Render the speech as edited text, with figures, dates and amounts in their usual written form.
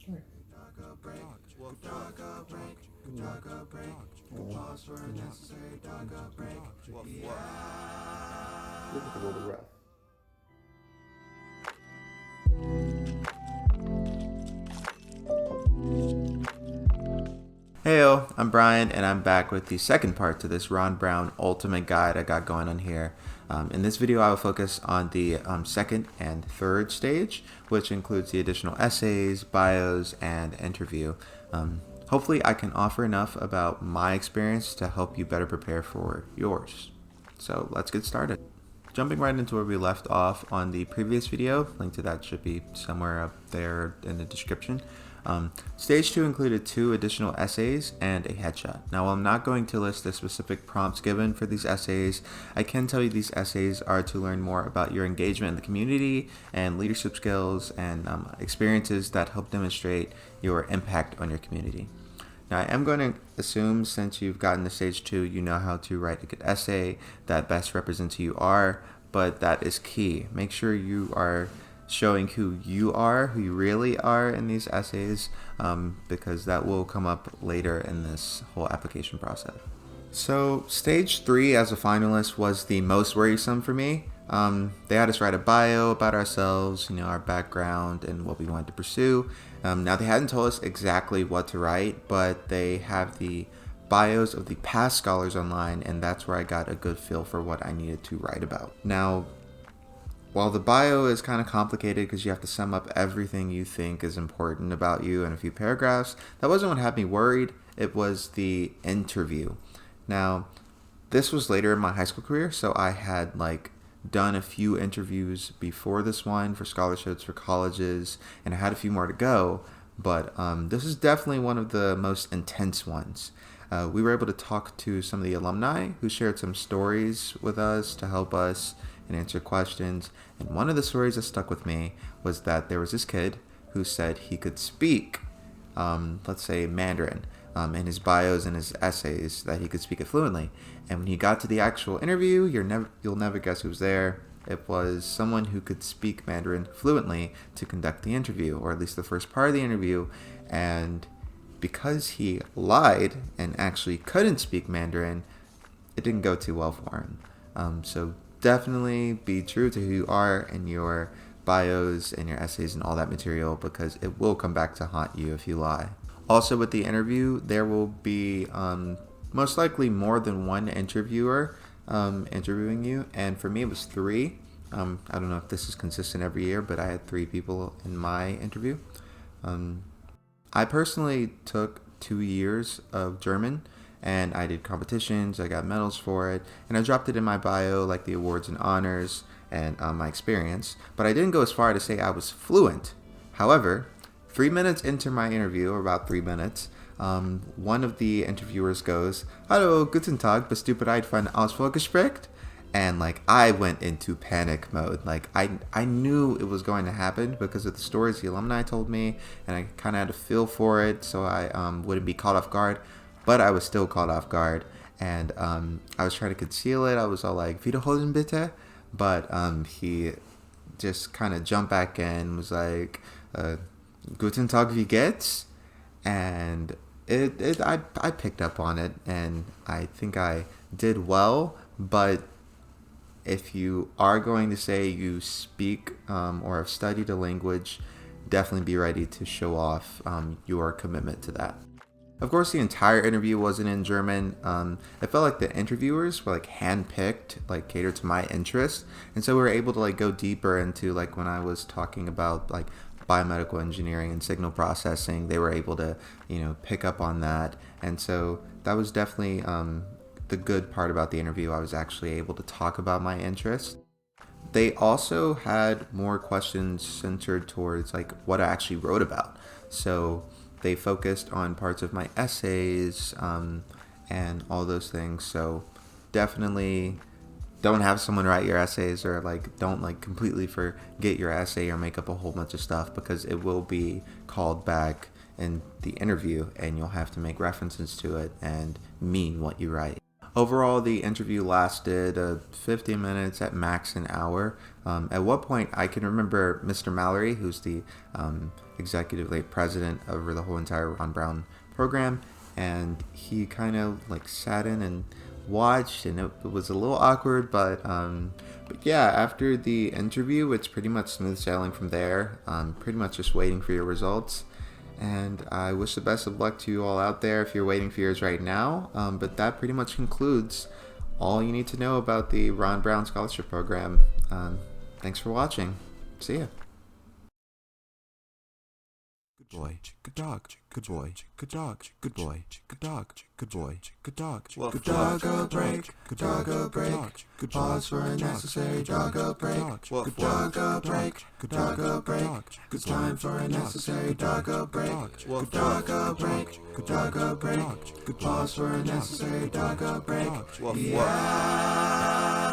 Sure. Doggo break, woof, doggo break, doggo break, pause for a necessary doggo break, woof, woof. Look at the little rough. Heyo, I'm Brian, and I'm back with the second part to this Ron Brown Ultimate Guide I got going on here. In this video, I will focus on the second and third stage, which includes the additional essays, bios, and interview. Hopefully, I can offer enough about my experience to help you better prepare for yours. So let's get started. Jumping right into where we left off on the previous video, link to that should be somewhere up there in the description. Stage 2 included 2 additional essays and a headshot. Now, while I'm not going to list the specific prompts given for these essays, I can tell you these essays are to learn more about your engagement in the community and leadership skills and experiences that help demonstrate your impact on your community. Now, I am going to assume since you've gotten to stage 2, you know how to write a good essay that best represents who you are, but that is key. Make sure you are showing who you really are in these essays, because that will come up later in this whole application process. So stage 3 as a finalist was the most worrisome for me. They had us write a bio about ourselves, our background and what we wanted to pursue. Now they hadn't told us exactly what to write, but they have the bios of the past scholars online, and that's where I got a good feel for what I needed to write about. Now, while the bio is kind of complicated because you have to sum up everything you think is important about you in a few paragraphs, that wasn't what had me worried. It was the interview. Now, this was later in my high school career, so I had done a few interviews before this one for scholarships for colleges, and I had a few more to go, but this is definitely one of the most intense ones. We were able to talk to some of the alumni who shared some stories with us to help us and answer questions. And one of the stories that stuck with me was that there was this kid who said he could speak, let's say Mandarin, in his bios and his essays, that he could speak it fluently. And when he got to the actual interview, you'll never guess who was there. It was someone who could speak Mandarin fluently to conduct the interview, or at least the first part of the interview. And because he lied and actually couldn't speak Mandarin, it didn't go too well for him. So definitely be true to who you are in your bios and your essays and all that material, because it will come back to haunt you if you lie. Also, with the interview, there will be most likely more than one interviewer interviewing you, and for me it was 3. I don't know if this is consistent every year, but I had 3 people in my interview. I personally took 2 years of German, and I did competitions, I got medals for it, and I dropped it in my bio, like the awards and honors and my experience, but I didn't go as far to say I was fluent. However, 3 minutes into my interview, or about 3 minutes, one of the interviewers goes, "Hallo, guten Tag, bist du bereit für ein Auswahlgespräch?" And I went into panic mode. I knew it was going to happen because of the stories the alumni told me, and I kind of had a feel for it, so I wouldn't be caught off guard. But I was still caught off guard, and I was trying to conceal it. I was all like, "Wiederholen bitte," but he just kind of jumped back in, was like, "Guten Tag, wie geht's?" And I picked up on it, and I think I did well. But if you are going to say you speak or have studied a language, definitely be ready to show off your commitment to that. Of course, the entire interview wasn't in German. It felt like the interviewers were handpicked, catered to my interests, and so we were able to go deeper into when I was talking about biomedical engineering and signal processing. They were able to pick up on that, and so that was definitely the good part about the interview. I was actually able to talk about my interests. They also had more questions centered towards what I actually wrote about. So they focused on parts of my essays and all those things. So definitely don't have someone write your essays, or don't completely forget your essay or make up a whole bunch of stuff, because it will be called back in the interview and you'll have to make references to it and mean what you write. Overall, the interview lasted 50 minutes, at max an hour. At what point I can remember Mr. Mallory, who's the executive president over the whole entire Ron Brown program, and he kind of like sat in and watched, and it was a little awkward, but yeah, after the interview, it's pretty much smooth sailing from there. Pretty much just waiting for your results. And I wish the best of luck to you all out there if you're waiting for yours right now. But that pretty much concludes all you need to know about the Ron Brown Scholarship Program. Thanks for watching. See ya. Good boy, good dog, good boy, good dog, good boy, good dog, good boy, good dog, good doggo break, good doggo break, good pause for a necessary doggo break, good doggo break, good doggo break, good time for a necessary doggo break, good doggo break, good doggo break, good pause for a necessary doggo break. Yeah.